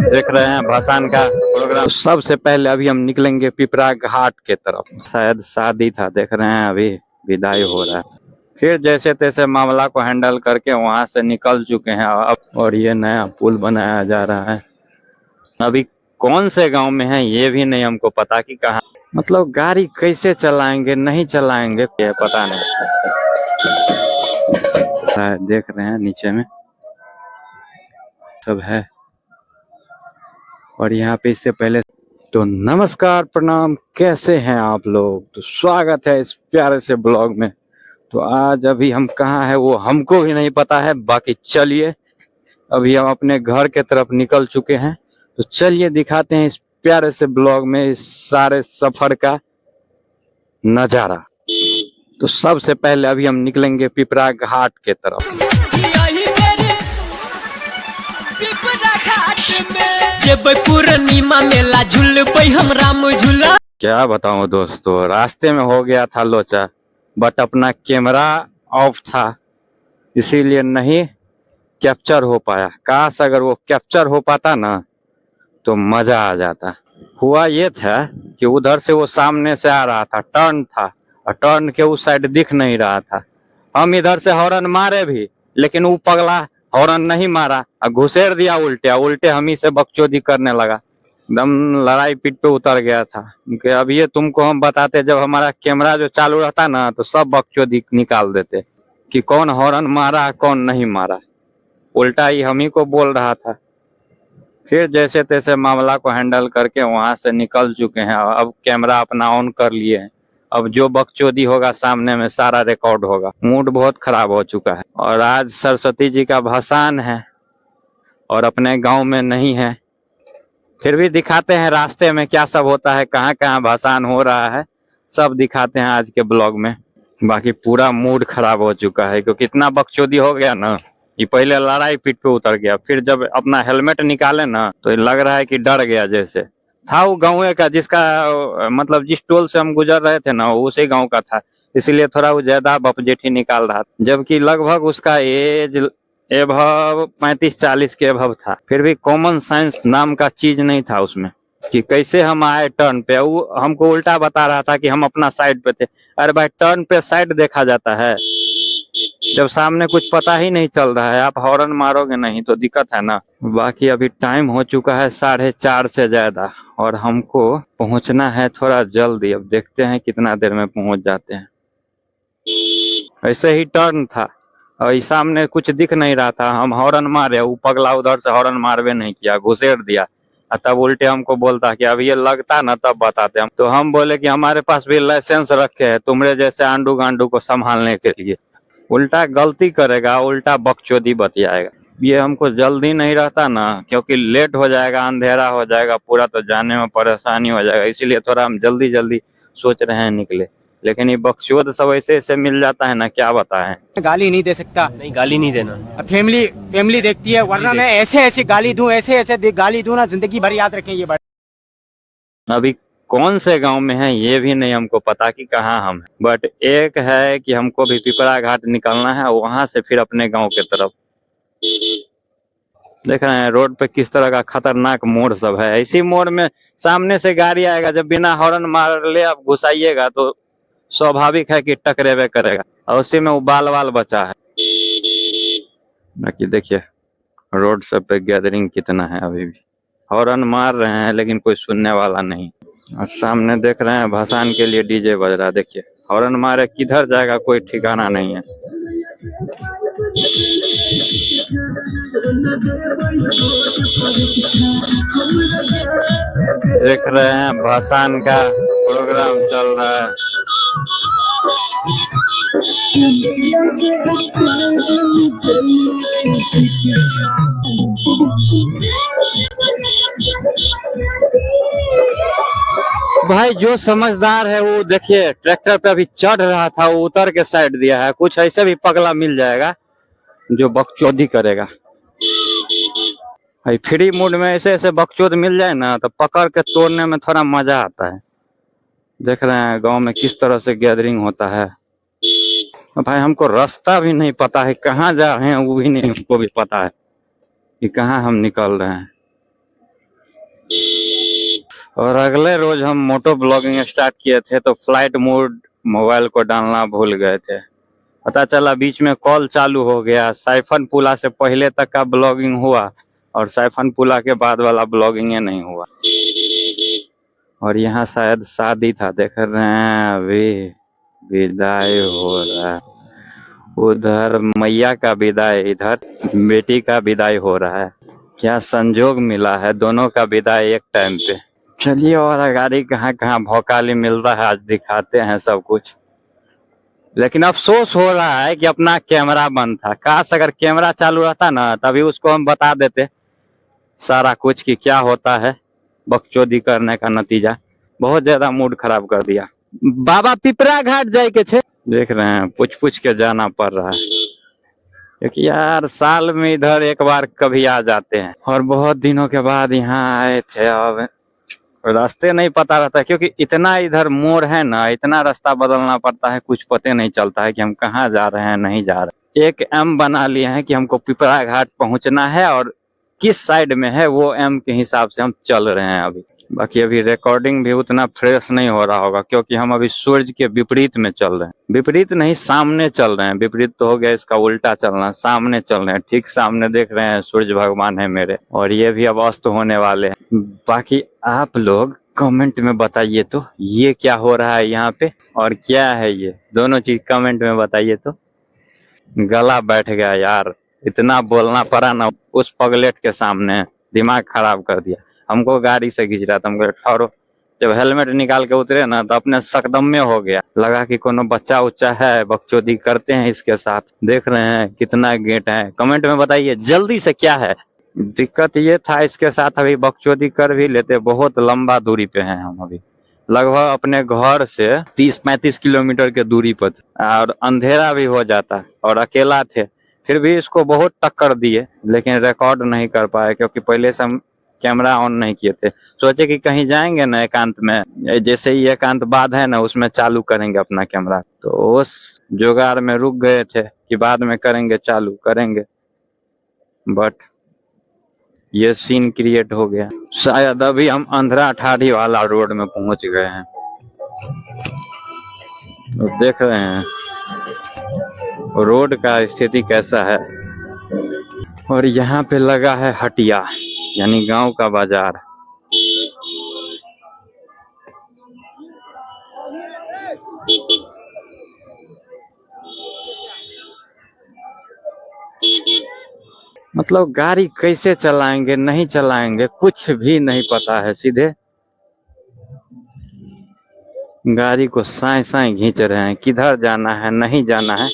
देख रहे हैं भसान का प्रोग्राम। सबसे पहले अभी हम निकलेंगे पिपरा घाट के तरफ, शायद शादी था, देख रहे हैं अभी विदाई हो रहा है। फिर जैसे तैसे मामला को हैंडल करके वहां से निकल चुके हैं अब, और ये नया पुल बनाया जा रहा है। अभी कौन से गांव में है ये भी नहीं हमको पता कि कहाँ, मतलब गाड़ी कैसे चलाएंगे नहीं चलाएंगे ये पता नहीं। देख रहे हैं नीचे में सब है। और यहाँ पे इससे पहले तो नमस्कार प्रणाम, कैसे हैं आप लोग। तो स्वागत है इस प्यारे से ब्लॉग में। तो आज अभी हम कहाँ है वो हमको भी नहीं पता है। बाकी चलिए अभी हम अपने घर के तरफ निकल चुके हैं, तो चलिए दिखाते हैं इस प्यारे से ब्लॉग में इस सारे सफर का नजारा। तो सबसे पहले अभी हम निकलेंगे पिपरा घाट के तरफ। पूर्णिमा मेला झूल हम राम झूला। क्या बताऊं दोस्तों, रास्ते में हो गया था लोचा, बट अपना कैमरा ऑफ था इसीलिए नहीं कैप्चर हो पाया। काश अगर वो कैप्चर हो पाता ना तो मजा आ जाता। हुआ ये था कि उधर से वो सामने से आ रहा था, टर्न था, और टर्न के उस साइड दिख नहीं रहा था। हम इधर से हॉर्न मारे भी, लेकिन वो पगला हॉर्न नहीं मारा और घुसेड़ दिया उल्टे उल्टे, हम ही से बकचोदी करने लगा। एकदम लड़ाई पीट पे उतर गया था कि अब ये तुमको हम बताते, जब हमारा कैमरा जो चालू रहता ना तो सब बकचोदी निकाल देते कि कौन हॉर्न मारा कौन नहीं मारा। उल्टा ही हम ही को बोल रहा था। फिर जैसे तैसे मामला को हैंडल करके वहां से निकल चुके हैं। अब कैमरा अपना ऑन कर लिए हैं। अब जो बकचोदी होगा सामने में सारा रिकॉर्ड होगा। मूड बहुत खराब हो चुका है। और आज सरस्वती जी का भसान है और अपने गांव में नहीं है। फिर भी दिखाते हैं रास्ते में क्या सब होता है, कहाँ कहाँ भसान हो रहा है, सब दिखाते हैं आज के ब्लॉग में। बाकी पूरा मूड खराब हो चुका है क्योंकि इतना बकचोदी हो गया ना। ये पहले लड़ाई पीठ पे उतर गया, फिर जब अपना हेलमेट निकाले ना तो लग रहा है कि डर गया। जैसे था वो गाँव का, जिसका मतलब जिस टोल से हम गुजर रहे थे ना वो उसी गांव का था, इसीलिए थोड़ा वो ज्यादा बपजेठी निकाल रहा था। जबकि लगभग उसका एज एभव 35-40 के एभव था। फिर भी कॉमन सेंस नाम का चीज नहीं था उसमें कि कैसे हम आए टर्न पे। वो हमको उल्टा बता रहा था कि हम अपना साइड पे थे। अरे भाई, टर्न पे साइड देखा जाता है जब सामने कुछ पता ही नहीं चल रहा है। आप हॉर्न मारोगे नहीं तो दिक्कत है ना। बाकी अभी टाइम हो चुका है 4:30 से ज्यादा, और हमको पहुंचना है थोड़ा जल्दी। अब देखते हैं कितना देर में पहुंच जाते हैं। ऐसे ही टर्न था और इस सामने कुछ दिख नहीं रहा था, हम हॉर्न मारे, वो पगला उधर से हॉर्न मारवे नहीं किया, घुसेड़ दिया। तब उल्टे हमको बोलता कि अब ये लगता ना तब बताते हम। तो हम बोले कि हमारे पास भी लाइसेंस रखे हैं तुम्हारे जैसे आंडू गांडू को संभालने के लिए। उल्टा गलती करेगा, उल्टा बकचोदी बतियाएगा। ये हमको जल्दी नहीं रहता ना, क्योंकि लेट हो जाएगा, अंधेरा हो जाएगा पूरा, तो जाने में परेशानी हो जाएगा। इसीलिए थोड़ा हम जल्दी जल्दी सोच रहे हैं निकले। लेकिन ये बकचोद सब ऐसे ऐसे मिल जाता है ना, क्या बताएं। गाली नहीं दे सकता। नहीं, गाली नहीं देना। फैमिली देखती है, वरना मैं ऐसे ऐसे गाली दूं, ऐसे ऐसे गाली दूं ना, जिंदगी भर याद रखें ये बात। अभी कौन से गांव में है ये भी नहीं हमको पता कि कहाँ हम हैं। बट एक है कि हमको भी पिपरा घाट निकलना है, वहां से फिर अपने गांव के तरफ। देख रहे हैं रोड पे किस तरह का खतरनाक मोड़ सब है। इसी मोड़ में सामने से गाड़ी आएगा, जब बिना हॉर्न मार ले आप घुसाइएगा तो स्वाभाविक है कि टकरेवे करेगा, और उसी में वो बाल वाल बचा है। बाकी देखिए रोड सब पे गैदरिंग कितना है। अभी भी हॉर्न मार रहे हैं लेकिन कोई सुनने वाला नहीं। और सामने देख रहे हैं भसान के लिए डीजे बज रहा है। देखिए हॉर्न मारे किधर जाएगा कोई ठिकाना नहीं है। देख रहे हैं भसान का प्रोग्राम चल रहा है। भाई जो समझदार है वो देखिए ट्रैक्टर पे अभी चढ़ रहा था, वो उतर के साइड दिया है। कुछ ऐसे भी पगला मिल जाएगा जो बकचोदी करेगा। भाई फ्री मूड में ऐसे ऐसे बकचोद मिल जाए ना तो पकड़ के तोड़ने में थोड़ा मजा आता है। देख रहे हैं गांव में किस तरह से गैदरिंग होता है। भाई हमको रास्ता भी नहीं पता है, कहाँ जा रहे हैं वो भी नहीं हमको भी पता है कि कहाँ हम निकल रहे हैं। और अगले रोज हम मोटो ब्लॉगिंग स्टार्ट किए थे तो फ्लाइट मोड मोबाइल को डालना भूल गए थे। पता चला बीच में कॉल चालू हो गया। साइफन पुला से पहले तक का ब्लॉगिंग हुआ और साइफन पुला के बाद वाला ब्लॉगिंग नहीं हुआ। और यहाँ शायद शादी था, देख रहे हैं अभी विदाई हो रहा है। उधर मैया का विदाई, इधर बेटी का विदाई हो रहा है। क्या संजोग मिला है, दोनों का विदाई एक टाइम पे। चलिए और गाड़ी कहाँ कहाँ भौकाली मिल रहा है आज दिखाते हैं सब कुछ। लेकिन अफसोस हो रहा है कि अपना कैमरा बंद था। काश अगर कैमरा चालू रहता ना तभी उसको हम बता देते सारा कुछ कि क्या होता है बकचोदी करने का नतीजा। बहुत ज्यादा मूड खराब कर दिया। बाबा पिपरा घाट जाए के छे, देख रहे हैं पूछ पूछ के जाना पड़ रहा है क्योंकि यार साल में इधर एक बार कभी आ जाते हैं और बहुत दिनों के बाद यहाँ आए थे। अब रास्ते नहीं पता रहता क्योंकि इतना इधर मोड़ है ना, इतना रास्ता बदलना पड़ता है, कुछ पते नहीं चलता है कि हम कहाँ जा रहे हैं नहीं जा रहे। एक एम बना लिए हैं कि हमको पिपरा घाट पहुंचना है और किस साइड में है वो एम के हिसाब से हम चल रहे हैं अभी। बाकी अभी रिकॉर्डिंग भी उतना फ्रेश नहीं हो रहा होगा क्योंकि हम अभी सूरज के विपरीत में चल रहे हैं। विपरीत नहीं, सामने चल रहे हैं। विपरीत तो हो गया, इसका उल्टा चलना। सामने चल रहे हैं, ठीक सामने देख रहे हैं सूरज भगवान है मेरे, और ये भी अब अस्त होने वाले हैं। बाकी आप लोग कमेंट में बताइए तो ये क्या हो रहा है यहाँ पे और क्या है ये, दोनों चीज कमेंट में बताइए तो। गला बैठ गया यार, इतना बोलना पड़ा ना उस पगलेट के सामने, दिमाग खराब कर दिया। हमको गाड़ी से खींच रहा था, हमको ठहरो। जब हेलमेट निकाल के उतरे ना तो अपने सकदम में हो गया, लगा कि कोनो बच्चा उच्चा है बकचोदी करते हैं इसके साथ। देख रहे हैं कितना गेट है, कमेंट में बताइए जल्दी से क्या है। दिक्कत ये था इसके साथ, अभी बकचोदी कर भी लेते, बहुत लंबा दूरी पे हैं हम अभी, लगभग अपने घर से 30-35 किलोमीटर के दूरी पर और अंधेरा भी हो जाता और अकेला थे, फिर भी इसको बहुत टक्कर दिए लेकिन रिकॉर्ड नहीं कर पाए क्योंकि पहले से हम कैमरा ऑन नहीं किए थे। सोचे कि कहीं जाएंगे ना एकांत में, जैसे ही एकांत बाद है ना उसमें चालू करेंगे अपना कैमरा, तो उस जुगाड़ में रुक गए थे कि बाद में करेंगे, चालू करेंगे। बट ये सीन क्रिएट हो गया। शायद अभी हम अंधरा ठाड़ी वाला रोड में पहुंच गए हैं। तो देख रहे हैं रोड का स्थिति कैसा है। और यहाँ पे लगा है हटिया, यानी गांव का बाजार। मतलब गाड़ी कैसे चलाएंगे नहीं चलाएंगे कुछ भी नहीं पता है। सीधे गाड़ी को साए साए खींच रहे हैं, किधर जाना है नहीं जाना है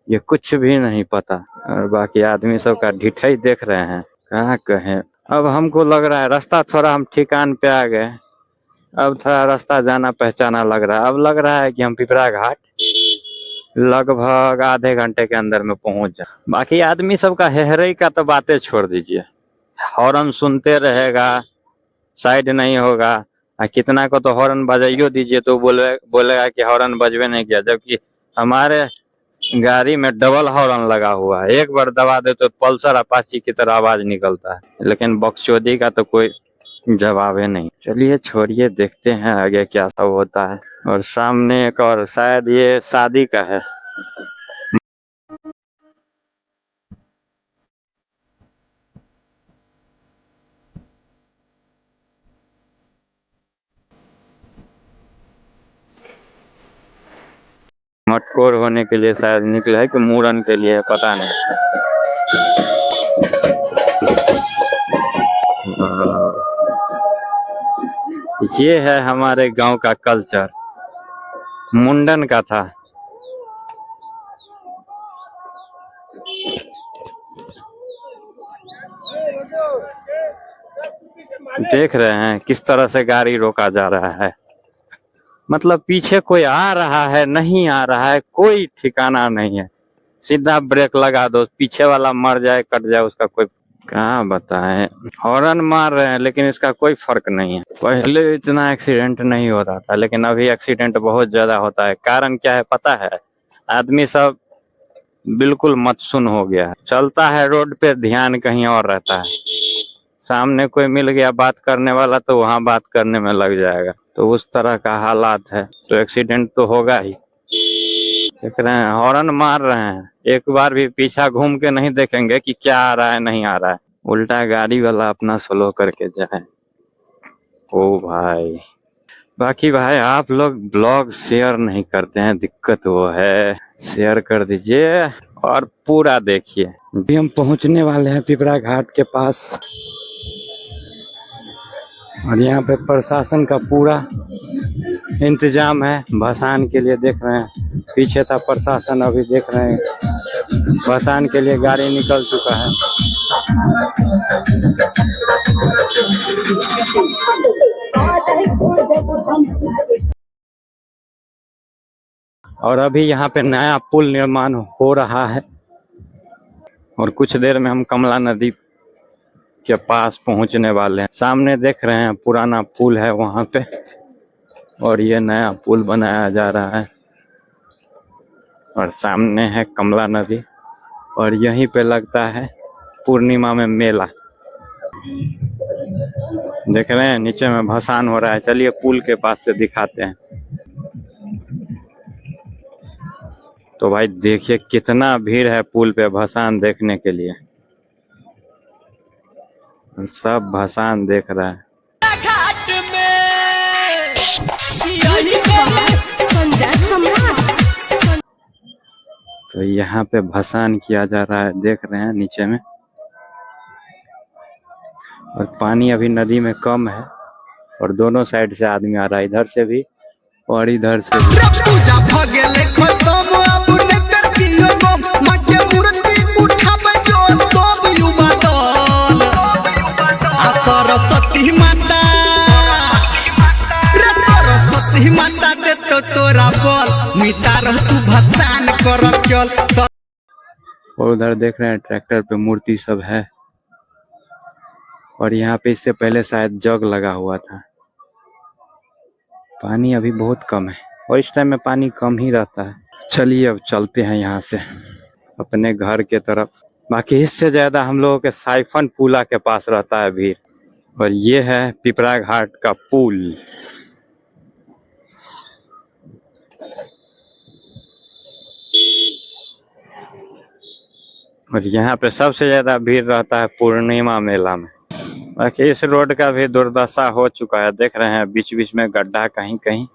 ये कुछ भी नहीं पता। और बाकी आदमी सब का ढिठाई देख रहे हैं, क्या कहें। अब हमको लग रहा है रास्ता थोड़ा हम ठिकान पे आ गए, अब थोड़ा रास्ता जाना पहचाना लग रहा है। अब लग रहा है कि हम पिपरा घाट लगभग आधे घंटे के अंदर में पहुंच जाए। बाकी आदमी सबका हेहरई का तो बातें छोड़ दीजिए, हॉर्न सुनते रहेगा, साइड नहीं होगा। कितना को तो हॉर्न बजाइयो दीजिए तो बोलेगा कि हॉर्न बजबे नहीं किया, जबकि हमारे गाड़ी में डबल हॉर्न लगा हुआ है। एक बार दबा दे तो पल्सर अपाची की तरह आवाज निकलता है, लेकिन बकचोदी का तो कोई जवाब है नहीं। चलिए छोड़िए, देखते हैं आगे क्या सब होता है। और सामने एक और, शायद ये शादी का है। मटकोर होने के लिए शायद निकला है कि मुड़न के लिए, पता नहीं। ये है हमारे गांव का कल्चर, मुंडन का था। देख रहे हैं किस तरह से गाड़ी रोका जा रहा है, मतलब पीछे कोई आ रहा है नहीं आ रहा है कोई ठिकाना नहीं है। सीधा ब्रेक लगा दो, पीछे वाला मर जाए कट जाए उसका कोई, क्या बताएं। हॉर्न मार रहे हैं लेकिन इसका कोई फर्क नहीं है। पहले इतना एक्सीडेंट नहीं होता था लेकिन अभी एक्सीडेंट बहुत ज्यादा होता है। कारण क्या है पता है, आदमी सब बिल्कुल मतसुन हो गया है, चलता है रोड पे ध्यान कहीं और रहता है। सामने कोई मिल गया बात करने वाला तो वहां बात करने में लग जाएगा, तो उस तरह का हालात है। तो एक्सीडेंट तो होगा ही। देख रहे हैं हॉर्न मार रहे हैं, एक बार भी पीछा घूम के नहीं देखेंगे कि क्या आ रहा है नहीं आ रहा है। उल्टा गाड़ी वाला अपना स्लो करके जाए। ओ भाई, बाकी भाई आप लोग ब्लॉग शेयर नहीं करते हैं, दिक्कत वो है। शेयर कर दीजिए और पूरा देखिए। अभी हम पहुंचने वाले हैं पिपरा घाट के पास और यहाँ पे प्रशासन का पूरा इंतजाम है भसान के लिए। देख रहे हैं पीछे था प्रशासन, अभी देख रहे हैं भसान के लिए गाड़ी निकल चुका है। और अभी यहाँ पे नया पुल निर्माण हो रहा है और कुछ देर में हम कमला नदी के पास पहुंचने वाले हैं। सामने देख रहे हैं पुराना पुल है वहां पे और ये नया पुल बनाया जा रहा है और सामने है कमला नदी और यहीं पे लगता है पूर्णिमा में मेला। देख रहे हैं नीचे में भसान हो रहा है। चलिए पुल के पास से दिखाते हैं। तो भाई देखिए कितना भीड़ है पुल पे भसान देखने के लिए। सब भसान देख रहा है। घाट में यही पे संजय सम्राट। तो यहाँ पे भसान किया जा रहा है, देख रहे हैं नीचे में। और पानी अभी नदी में कम है और दोनों साइड से आदमी आ रहा है, इधर से भी और इधर से भी। सरस्वती माता दे तो तोरा बोल मिटा रह तू भसान करब चल। और उधर देख रहे हैं ट्रैक्टर पे मूर्ति सब है और यहाँ पे इससे पहले शायद जग लगा हुआ था। पानी अभी बहुत कम है और इस टाइम में पानी कम ही रहता है। चलिए अब चलते हैं यहाँ से अपने घर के तरफ। बाकी इससे ज्यादा हम लोगों के साइफन पुला के पास रहता है भीड़। और ये है पिपरा घाट का पुल। और यहाँ पे सबसे ज्यादा भीड़ रहता है पूर्णिमा मेला में। बाकी इस रोड का भी दुर्दशा हो चुका है, देख रहे हैं बीच बीच में गड्ढा कहीं कहीं।